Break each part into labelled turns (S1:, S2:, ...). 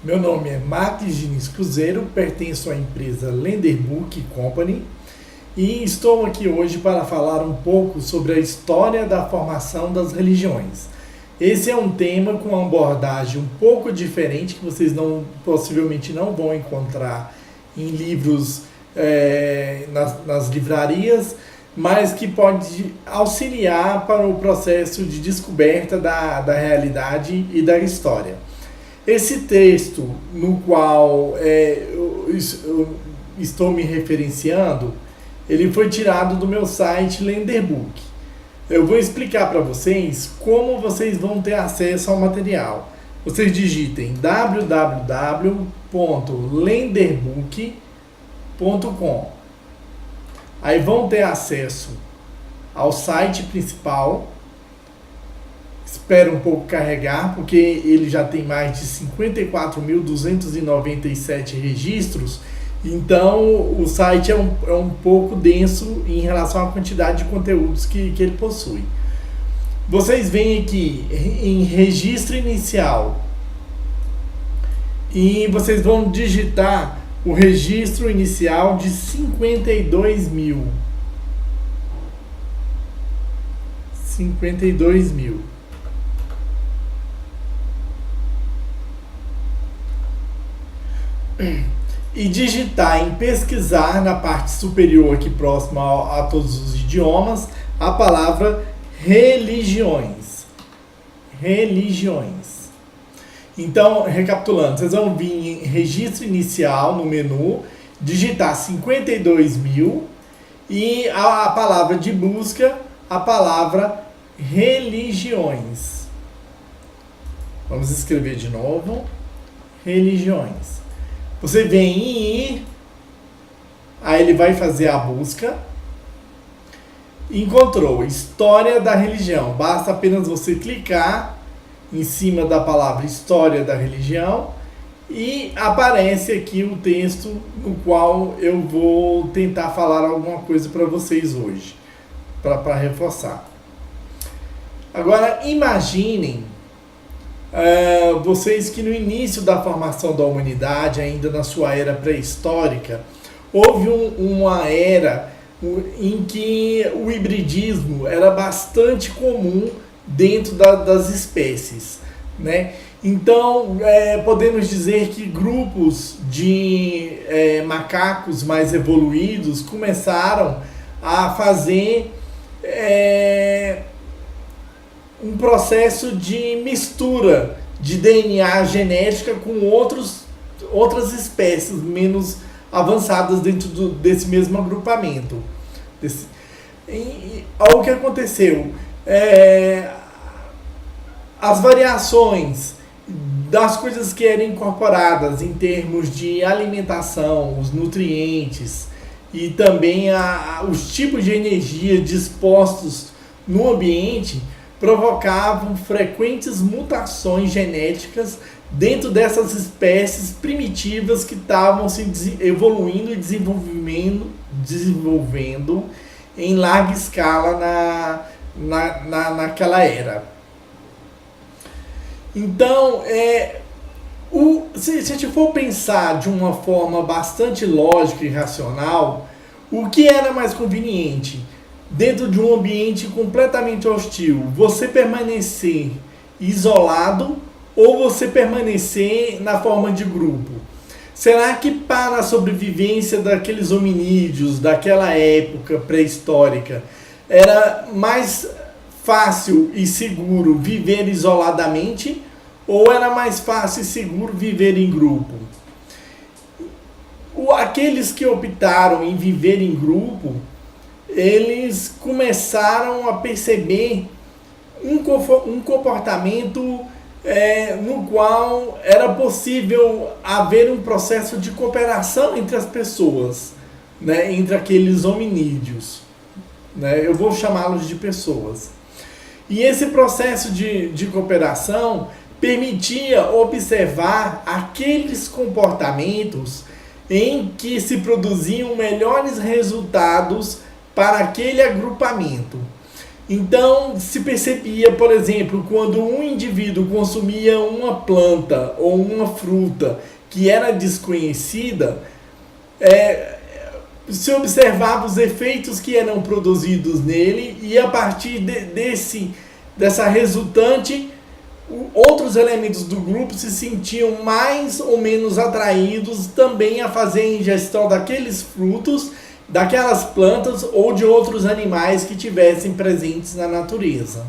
S1: Meu nome é Marques Diniz Cruzeiro, pertenço à empresa Lenderbook Company e estou aqui hoje para falar um pouco sobre a história da formação das religiões. Esse é um tema com uma abordagem um pouco diferente que vocês possivelmente não vão encontrar em livros nas livrarias, mas que pode auxiliar para o processo de descoberta da realidade e da história. Esse texto no qual eu estou me referenciando, ele foi tirado do meu site Lenderbook. Eu vou explicar para vocês como vocês vão ter acesso ao material. Vocês digitem www.lenderbook.com. Aí vão ter acesso ao site principal. Espera um pouco carregar, porque ele já tem mais de 54.297 registros, então o site é um pouco denso em relação à quantidade de conteúdos que ele possui. Vocês vêm aqui em registro inicial e vocês vão digitar o registro inicial de 52 mil. 52 mil. E digitar em pesquisar na parte superior aqui próxima a todos os idiomas a palavra religiões. Religiões. Então, recapitulando, vocês vão vir em registro inicial no menu, digitar 52 mil e a palavra de busca, a palavra religiões. Vamos escrever de novo. Religiões. Você vem em ir, aí ele vai fazer a busca. Encontrou História da Religião. Basta apenas você clicar em cima da palavra História da Religião e aparece aqui o texto no qual eu vou tentar falar alguma coisa para vocês hoje, para reforçar. Agora imaginem vocês que no início da formação da humanidade, ainda na sua era pré-histórica, houve uma era em que o hibridismo era bastante comum dentro das espécies, né? Então, podemos dizer que grupos de macacos mais evoluídos começaram a fazer um processo de mistura de DNA genética com outras espécies menos avançadas dentro desse mesmo agrupamento. Olha o que aconteceu. As variações das coisas que eram incorporadas em termos de alimentação, os nutrientes e também os tipos de energia dispostos no ambiente provocavam frequentes mutações genéticas dentro dessas espécies primitivas que estavam se evoluindo e desenvolvendo em larga escala naquela era. Então, se a gente for pensar de uma forma bastante lógica e racional, o que era mais conveniente? Dentro de um ambiente completamente hostil, você permanecer isolado ou você permanecer na forma de grupo? Será que para a sobrevivência daqueles hominídeos daquela época pré-histórica era mais fácil e seguro viver isoladamente ou era mais fácil e seguro viver em grupo? Aqueles que optaram em viver em grupo, eles começaram a perceber um comportamento no qual era possível haver um processo de cooperação entre as pessoas, né, entre aqueles hominídeos, né, eu vou chamá-los de pessoas. E esse processo de cooperação permitia observar aqueles comportamentos em que se produziam melhores resultados para aquele agrupamento. Então, se percebia, por exemplo, quando um indivíduo consumia uma planta ou uma fruta que era desconhecida, se observava os efeitos que eram produzidos nele e a partir dessa resultante, outros elementos do grupo se sentiam mais ou menos atraídos também a fazer a ingestão daqueles frutos, daquelas plantas ou de outros animais que tivessem presentes na natureza.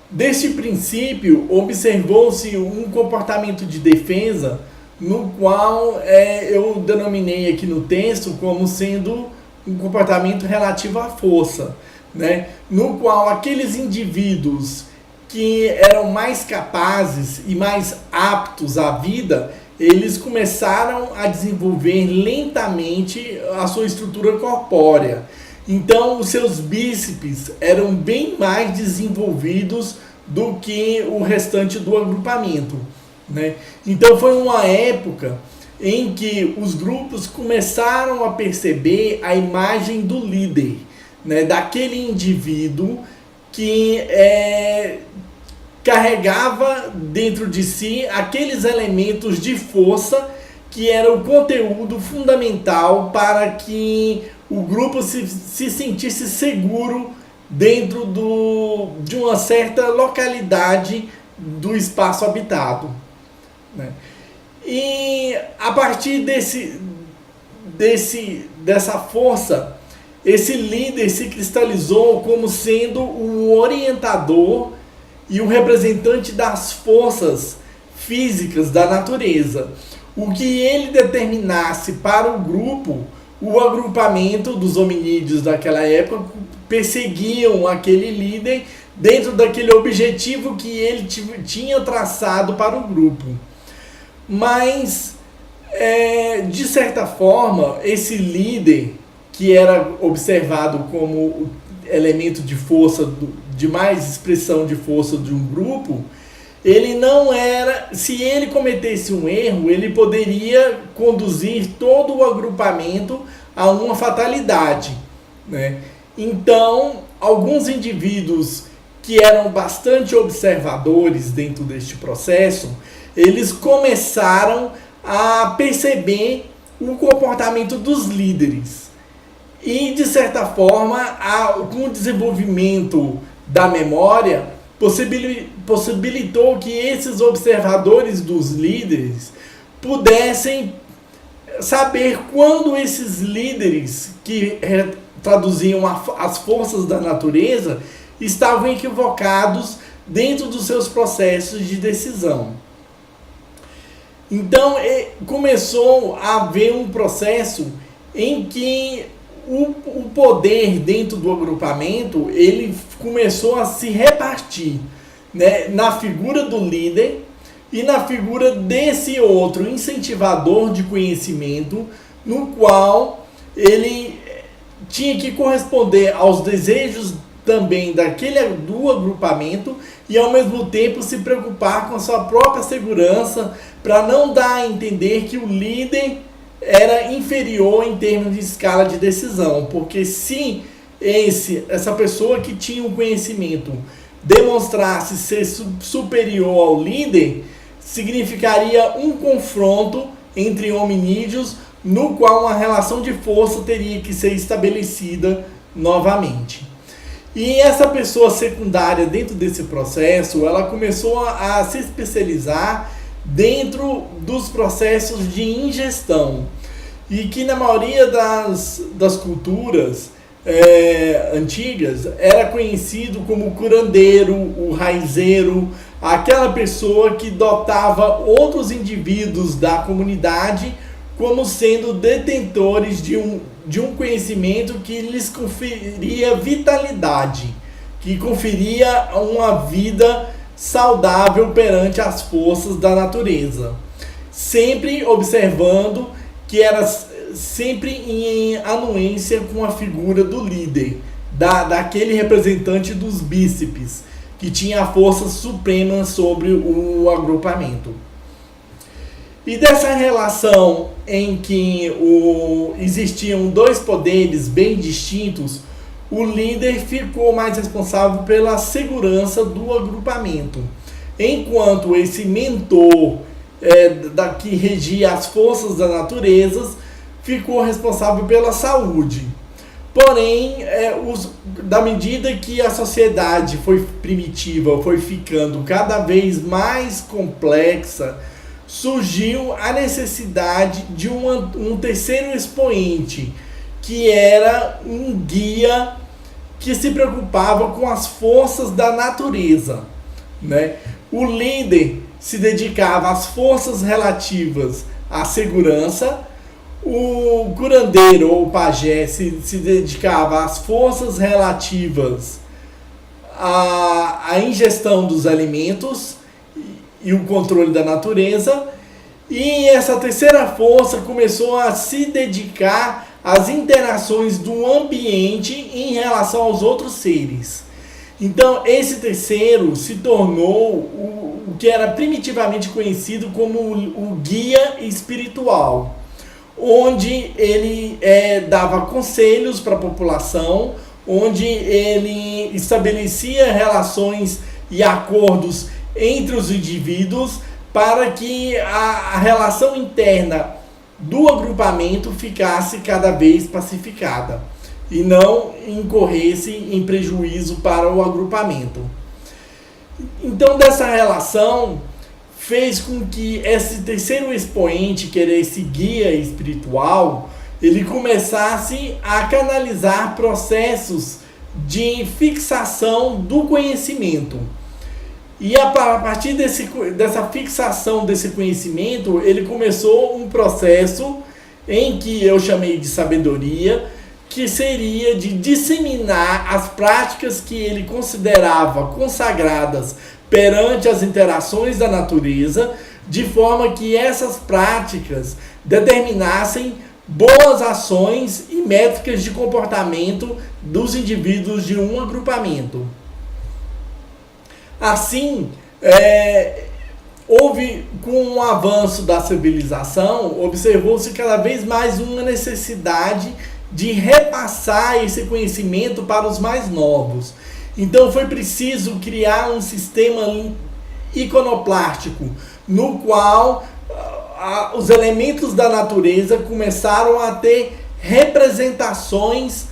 S1: Deste princípio, observou-se um comportamento de defesa no qual eu denominei aqui no texto como sendo um comportamento relativo à força, né? No qual aqueles indivíduos que eram mais capazes e mais aptos à vida, eles começaram a desenvolver lentamente a sua estrutura corpórea. Então, os seus bíceps eram bem mais desenvolvidos do que o restante do agrupamento, né? Então, foi uma época em que os grupos começaram a perceber a imagem do líder, né? Daquele indivíduo que carregava dentro de si aqueles elementos de força que era o conteúdo fundamental para que o grupo se sentisse seguro dentro de uma certa localidade do espaço habitado, né? E a partir dessa força, esse líder se cristalizou como sendo o orientador e o representante das forças físicas da natureza. O que ele determinasse para o grupo, o agrupamento dos hominídeos daquela época perseguiam aquele líder dentro daquele objetivo que ele tinha traçado para o grupo. Mas, de certa forma, esse líder, que era observado como elemento de força, de mais expressão de força de um grupo, ele não era, se ele cometesse um erro, ele poderia conduzir todo o agrupamento a uma fatalidade, né? Então, alguns indivíduos que eram bastante observadores dentro deste processo, eles começaram a perceber o comportamento dos líderes. E, de certa forma, com o desenvolvimento da memória, possibilitou que esses observadores dos líderes pudessem saber quando esses líderes que traduziam as forças da natureza estavam equivocados dentro dos seus processos de decisão. Então, começou a haver um processo em que o poder dentro do agrupamento, ele começou a se repartir, né, na figura do líder e na figura desse outro incentivador de conhecimento, no qual ele tinha que corresponder aos desejos também do agrupamento e ao mesmo tempo se preocupar com a sua própria segurança para não dar a entender que o líder era inferior em termos de escala de decisão, porque se essa pessoa que tinha o conhecimento demonstrasse ser superior ao líder, significaria um confronto entre hominídeos no qual uma relação de força teria que ser estabelecida novamente. E essa pessoa secundária dentro desse processo, ela começou a se especializar dentro dos processos de ingestão. E que na maioria das culturas antigas era conhecido como o curandeiro, o raizeiro, aquela pessoa que dotava outros indivíduos da comunidade como sendo detentores de um conhecimento que lhes conferia vitalidade, que conferia uma vida saudável perante as forças da natureza, sempre observando que era sempre em anuência com a figura do líder, daquele representante dos bíceps, que tinha a força suprema sobre o agrupamento. E dessa relação em que existiam dois poderes bem distintos, o líder ficou mais responsável pela segurança do agrupamento, enquanto esse mentor que regia as forças da natureza ficou responsável pela saúde. Porém, da medida que a sociedade primitiva foi ficando cada vez mais complexa, surgiu a necessidade de um terceiro expoente, que era um guia que se preocupava com as forças da natureza, né? O líder se dedicava às forças relativas à segurança, o curandeiro ou pajé se dedicava às forças relativas à ingestão dos alimentos e o controle da natureza, e essa terceira força começou a se dedicar às interações do ambiente em relação aos outros seres. Então, esse terceiro se tornou o que era primitivamente conhecido como o guia espiritual, onde ele dava conselhos para a população, onde ele estabelecia relações e acordos entre os indivíduos para que a relação interna do agrupamento ficasse cada vez pacificada e não incorresse em prejuízo para o agrupamento. Então, dessa relação fez com que esse terceiro expoente, que era esse guia espiritual, ele começasse a canalizar processos de fixação do conhecimento. E a partir dessa fixação desse conhecimento, ele começou um processo em que eu chamei de sabedoria, que seria de disseminar as práticas que ele considerava consagradas perante as interações da natureza, de forma que essas práticas determinassem boas ações e métricas de comportamento dos indivíduos de um agrupamento. Assim, com o avanço da civilização, observou-se cada vez mais uma necessidade de repassar esse conhecimento para os mais novos. Então foi preciso criar um sistema iconoplástico, no qual os elementos da natureza começaram a ter representações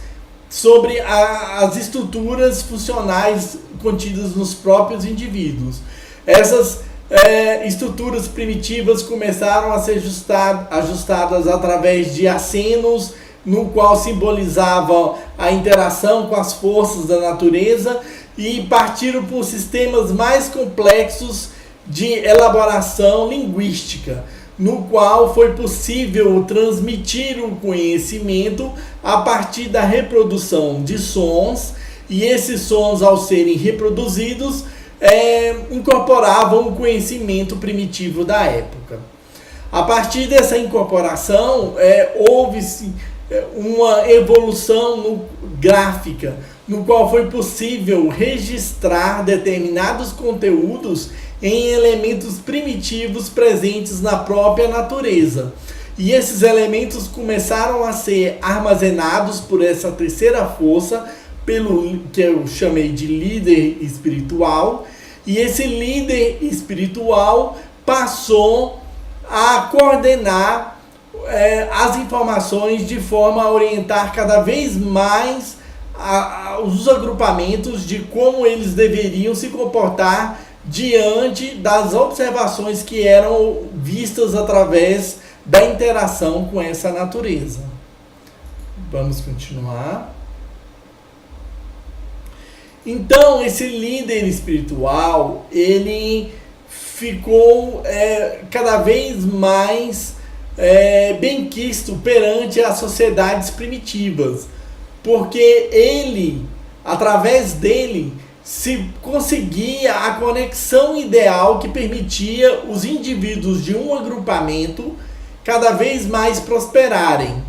S1: sobre as estruturas funcionais contidas nos próprios indivíduos. Essas estruturas primitivas começaram a ser ajustadas através de acenos, no qual simbolizavam a interação com as forças da natureza, e partiram por sistemas mais complexos de elaboração linguística, no qual foi possível transmitir o conhecimento a partir da reprodução de sons, e esses sons, ao serem reproduzidos, incorporavam o conhecimento primitivo da época. A partir dessa incorporação, houve-se uma evolução gráfica, no qual foi possível registrar determinados conteúdos em elementos primitivos presentes na própria natureza. E esses elementos começaram a ser armazenados por essa terceira força, pelo que eu chamei de líder espiritual, e esse líder espiritual passou a coordenar as informações de forma a orientar cada vez mais os agrupamentos de como eles deveriam se comportar diante das observações que eram vistas através da interação com essa natureza. Vamos continuar. Então, esse líder espiritual, ele ficou cada vez mais benquisto perante as sociedades primitivas, porque ele, através dele, se conseguia a conexão ideal que permitia os indivíduos de um agrupamento cada vez mais prosperarem.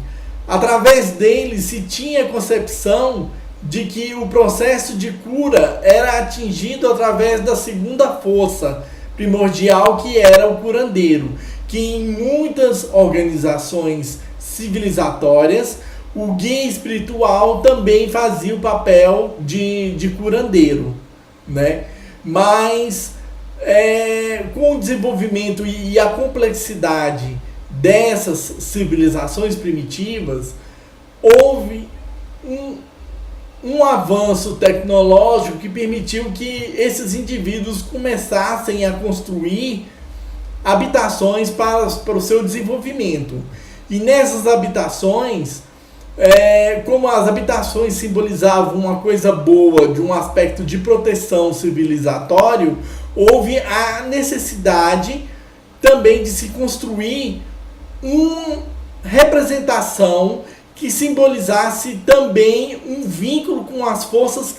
S1: Através dele se tinha a concepção de que o processo de cura era atingido através da segunda força primordial, que era o curandeiro. que em muitas organizações civilizatórias o guia espiritual também fazia o papel de curandeiro, né? Mas com o desenvolvimento e a complexidade dessas civilizações primitivas, houve um avanço tecnológico que permitiu que esses indivíduos começassem a construir habitações para o seu desenvolvimento. E nessas habitações, como as habitações simbolizavam uma coisa boa, de um aspecto de proteção civilizatório, houve a necessidade também de se construir uma representação que simbolizasse também um vínculo com as forças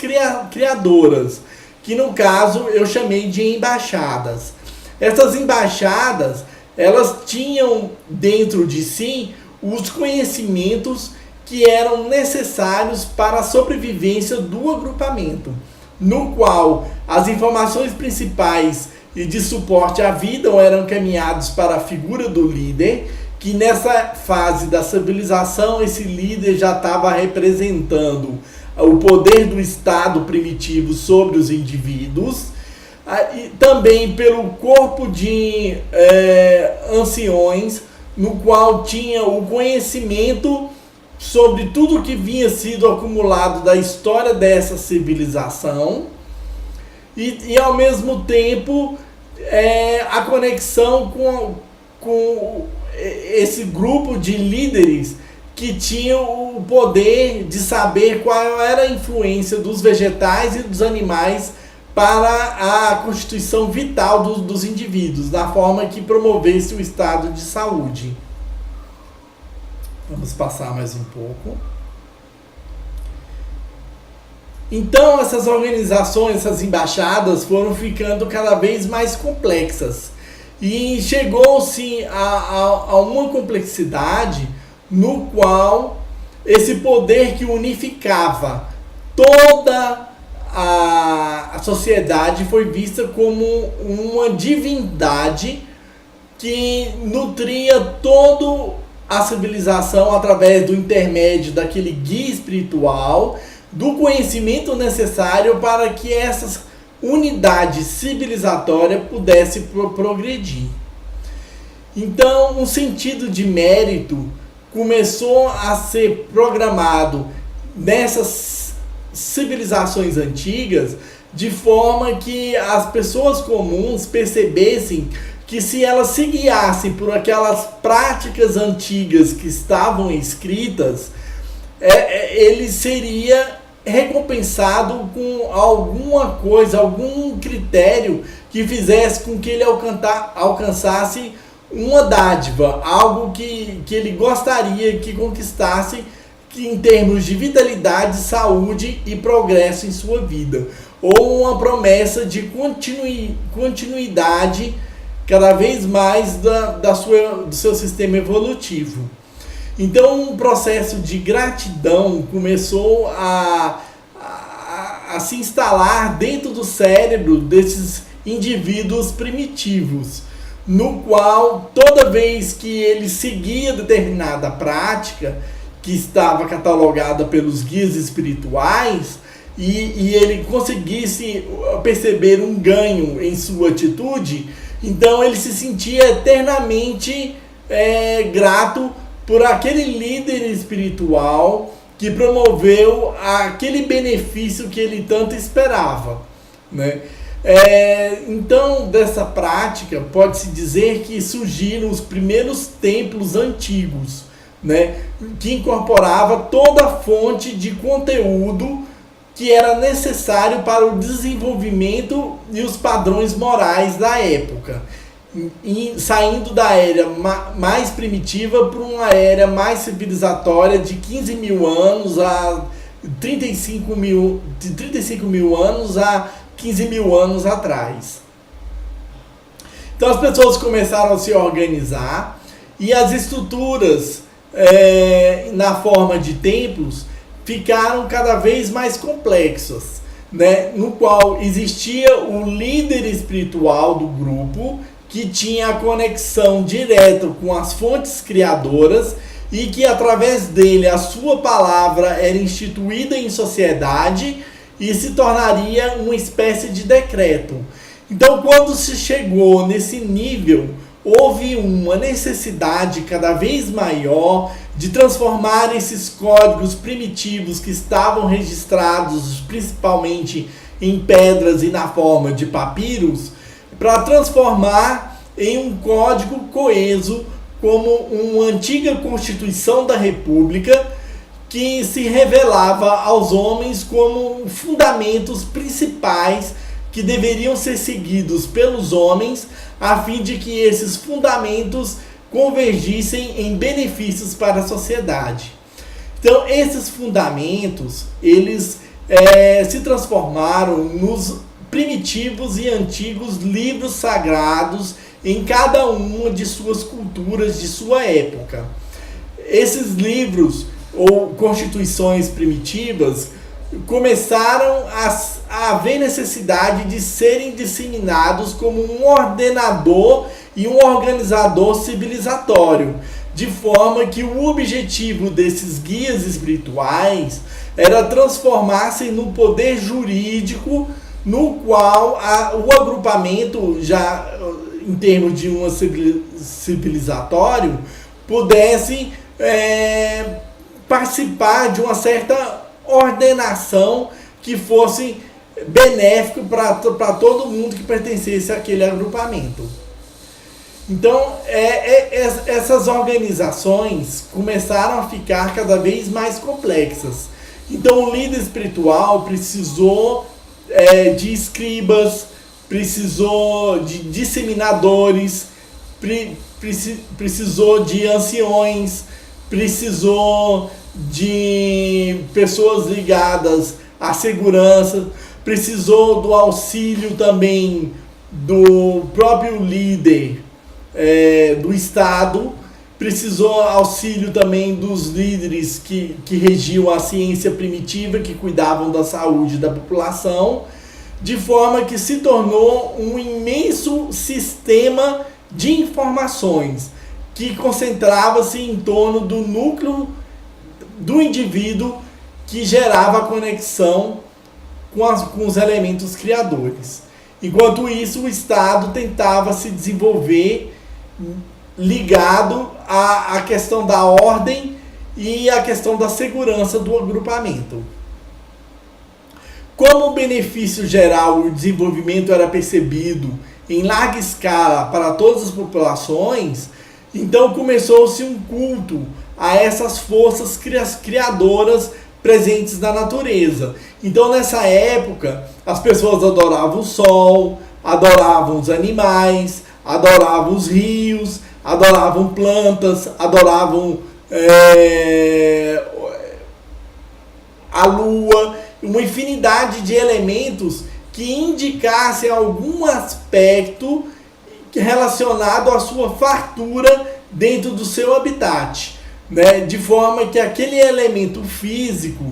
S1: criadoras, que no caso eu chamei de embaixadas. Essas embaixadas, elas tinham dentro de si os conhecimentos que eram necessários para a sobrevivência do agrupamento, no qual as informações principais e de suporte à vida eram encaminhados para a figura do líder, que nessa fase da civilização esse líder já estava representando o poder do Estado primitivo sobre os indivíduos, e também pelo corpo de anciões, no qual tinha o conhecimento sobre tudo que vinha sido acumulado da história dessa civilização, e ao mesmo tempo a conexão com esse grupo de líderes que tinham o poder de saber qual era a influência dos vegetais e dos animais para a constituição vital dos indivíduos, da forma que promovesse o estado de saúde. Vamos passar mais um pouco. Então, essas organizações, essas embaixadas foram ficando cada vez mais complexas. E chegou-se a uma complexidade no qual esse poder que unificava toda a sociedade foi vista como uma divindade que nutria toda a civilização através do intermédio daquele guia espiritual, do conhecimento necessário para que essas unidade civilizatória pudesse progredir. Então, um sentido de mérito começou a ser programado nessas civilizações antigas, de forma que as pessoas comuns percebessem que se elas se guiassem por aquelas práticas antigas que estavam escritas, ele seria recompensado com alguma coisa, algum critério que fizesse com que ele alcançasse uma dádiva, algo que ele gostaria que conquistasse, que em termos de vitalidade, saúde e progresso em sua vida, ou uma promessa de continuidade cada vez mais do seu sistema evolutivo. Então, um processo de gratidão começou a se instalar dentro do cérebro desses indivíduos primitivos, no qual, toda vez que ele seguia determinada prática, que estava catalogada pelos guias espirituais, e ele conseguisse perceber um ganho em sua atitude, então ele se sentia eternamente grato por aquele líder espiritual que promoveu aquele benefício que ele tanto esperava, né? Então, dessa prática, pode-se dizer que surgiram os primeiros templos antigos, né? Que incorporava toda a fonte de conteúdo que era necessário para o desenvolvimento e os padrões morais da época, saindo da era mais primitiva para uma era mais civilizatória de 15 mil anos a 35 mil anos a 15 mil anos atrás. Então as pessoas começaram a se organizar e as estruturas na forma de templos ficaram cada vez mais complexas, né? No qual existia o líder espiritual do grupo, que tinha a conexão direta com as fontes criadoras e que através dele a sua palavra era instituída em sociedade e se tornaria uma espécie de decreto. Então, quando se chegou nesse nível, houve uma necessidade cada vez maior de transformar esses códigos primitivos que estavam registrados principalmente em pedras e na forma de papiros, para transformar em um código coeso como uma antiga Constituição da República que se revelava aos homens como fundamentos principais que deveriam ser seguidos pelos homens a fim de que esses fundamentos convergissem em benefícios para a sociedade. Então, esses fundamentos, eles se transformaram nos primitivos e antigos livros sagrados em cada uma de suas culturas, de sua época. Esses livros ou constituições primitivas começaram a haver necessidade de serem disseminados como um ordenador e um organizador civilizatório, de forma que o objetivo desses guias espirituais era transformar-se no poder jurídico no qual o agrupamento, já em termos de um civilizatório, pudesse participar de uma certa ordenação que fosse benéfico para todo mundo que pertencesse àquele agrupamento. Então, essas organizações começaram a ficar cada vez mais complexas. Então, o líder espiritual precisou de escribas, precisou de disseminadores, precisou de anciões, precisou de pessoas ligadas à segurança, precisou do auxílio também do próprio líder do Estado, precisou auxílio também dos líderes que regiam a ciência primitiva, que cuidavam da saúde da população, de forma que se tornou um imenso sistema de informações que concentrava-se em torno do núcleo do indivíduo que gerava a conexão com os elementos criadores. Enquanto isso, o Estado tentava se desenvolver ligado à questão da ordem e à questão da segurança do agrupamento. Como o benefício geral e o desenvolvimento era percebido em larga escala para todas as populações, então começou-se um culto a essas forças criadoras presentes na natureza. Então, nessa época, as pessoas adoravam o sol, adoravam os animais, adoravam os rios, adoravam plantas, adoravam a lua, uma infinidade de elementos que indicassem algum aspecto relacionado à sua fartura dentro do seu habitat, né? De forma que aquele elemento físico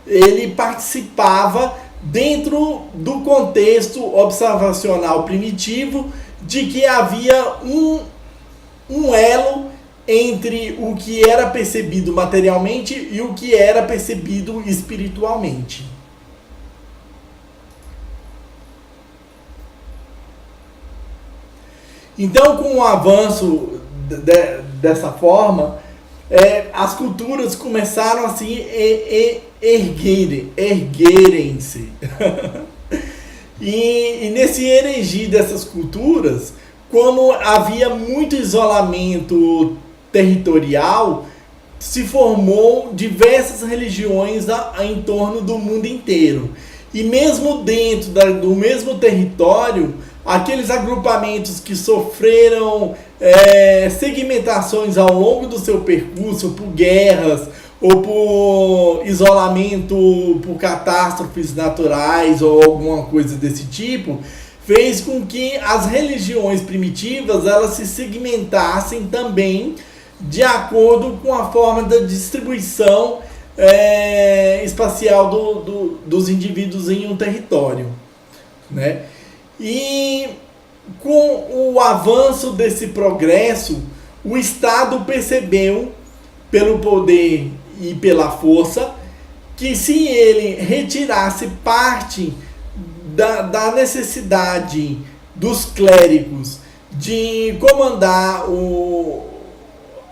S1: ele participava dentro do contexto observacional primitivo de que havia um elo entre o que era percebido materialmente e o que era percebido espiritualmente. Então, com o avanço dessa forma, as culturas começaram a se erguerem-se. E nesse erigir dessas culturas, como havia muito isolamento territorial, se formou diversas religiões em torno do mundo inteiro. E mesmo dentro do mesmo território, aqueles agrupamentos que sofreram segmentações ao longo do seu percurso por guerras ou por isolamento, por catástrofes naturais ou alguma coisa desse tipo, fez com que as religiões primitivas elas se segmentassem também de acordo com a forma da distribuição espacial dos indivíduos em um território, né? E Com o avanço desse progresso, o Estado percebeu, pelo poder e pela força, que se ele retirasse parte da necessidade dos clérigos de comandar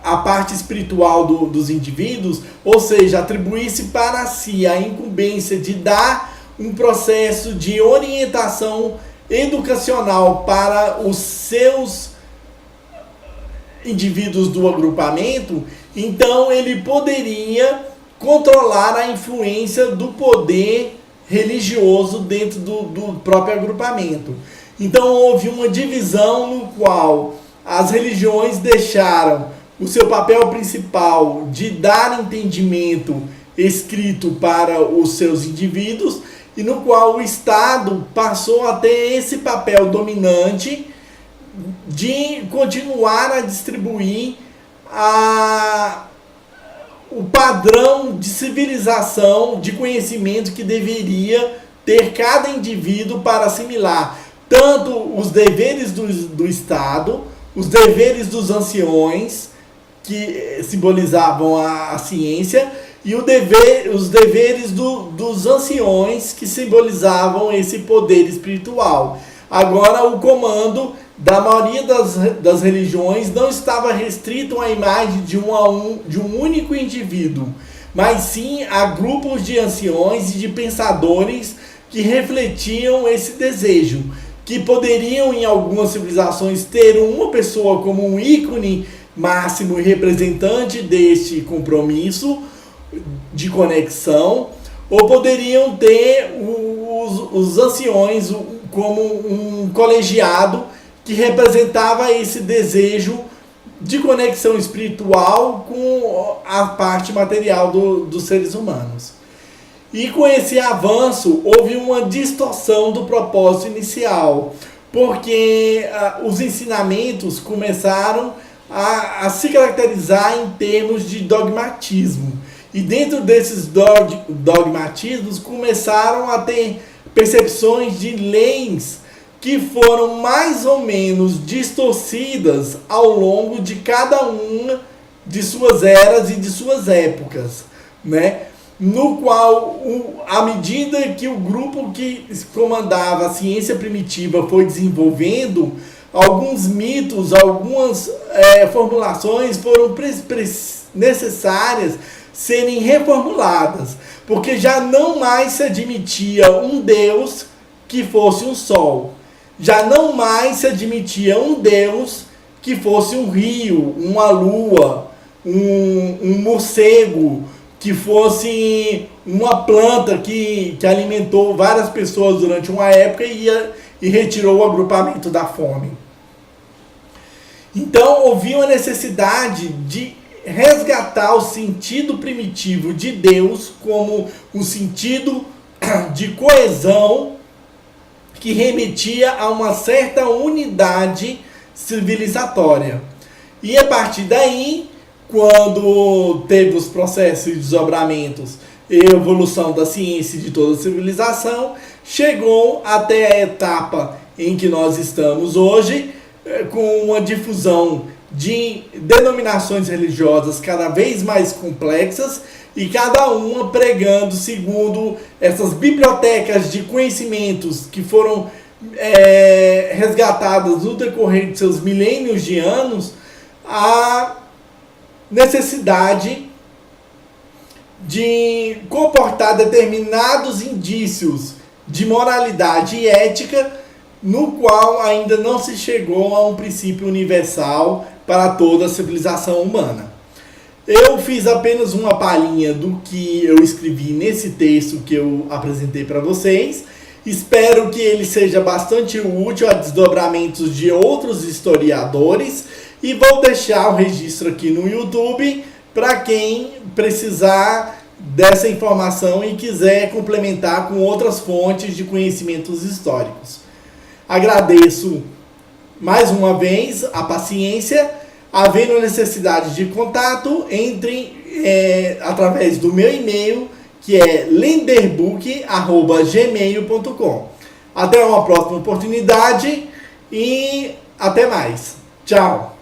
S1: a parte espiritual dos indivíduos, ou seja, atribuísse para si a incumbência de dar um processo de orientação educacional para os seus indivíduos do agrupamento, então ele poderia controlar a influência do poder religioso dentro do próprio agrupamento. Então houve uma divisão no qual as religiões deixaram o seu papel principal de dar entendimento escrito para os seus indivíduos, e no qual o Estado passou a ter esse papel dominante de continuar a distribuir o padrão de civilização, de conhecimento que deveria ter cada indivíduo para assimilar tanto os deveres do Estado, os deveres dos anciões, que simbolizavam a ciência, e os deveres dos anciões, que simbolizavam esse poder espiritual. Agora, o comando da maioria das religiões não estava restrito à imagem de um único indivíduo, mas sim a grupos de anciões e de pensadores que refletiam esse desejo, que poderiam em algumas civilizações ter uma pessoa como um ícone máximo e representante deste compromisso de conexão, ou poderiam ter os anciões como um colegiado que representava esse desejo de conexão espiritual com a parte material dos seres humanos. E com esse avanço houve uma distorção do propósito inicial, porque os ensinamentos começaram a se caracterizar em termos de dogmatismo. E dentro desses dogmatismos começaram a ter percepções de leis que foram mais ou menos distorcidas ao longo de cada uma de suas eras e de suas épocas, né? No qual, à medida que o grupo que comandava a ciência primitiva foi desenvolvendo, alguns mitos, algumas formulações foram necessárias serem reformuladas, porque já não mais se admitia um Deus que fosse um sol, já não mais se admitia um Deus que fosse um rio, uma lua, um morcego, que fosse uma planta que alimentou várias pessoas durante uma época e retirou o agrupamento da fome. Então, havia uma necessidade de resgatar o sentido primitivo de Deus como um sentido de coesão que remetia a uma certa unidade civilizatória. E a partir daí, quando teve os processos de desdobramentos e evolução da ciência e de toda a civilização, chegou até a etapa em que nós estamos hoje, com uma difusão de denominações religiosas cada vez mais complexas e cada uma pregando segundo essas bibliotecas de conhecimentos que foram resgatadas no decorrer de seus milênios de anos, a necessidade de comportar determinados indícios de moralidade e ética, no qual ainda não se chegou a um princípio universal para toda a civilização humana. Eu fiz apenas uma palhinha do que eu escrevi nesse texto que eu apresentei para vocês. Espero que ele seja bastante útil a desdobramentos de outros historiadores e vou deixar o registro aqui no YouTube para quem precisar dessa informação e quiser complementar com outras fontes de conhecimentos históricos. Agradeço mais uma vez a paciência. Havendo necessidade de contato, entre através do meu e-mail, que é lenderbook@gmail.com. Até uma próxima oportunidade e até mais. Tchau!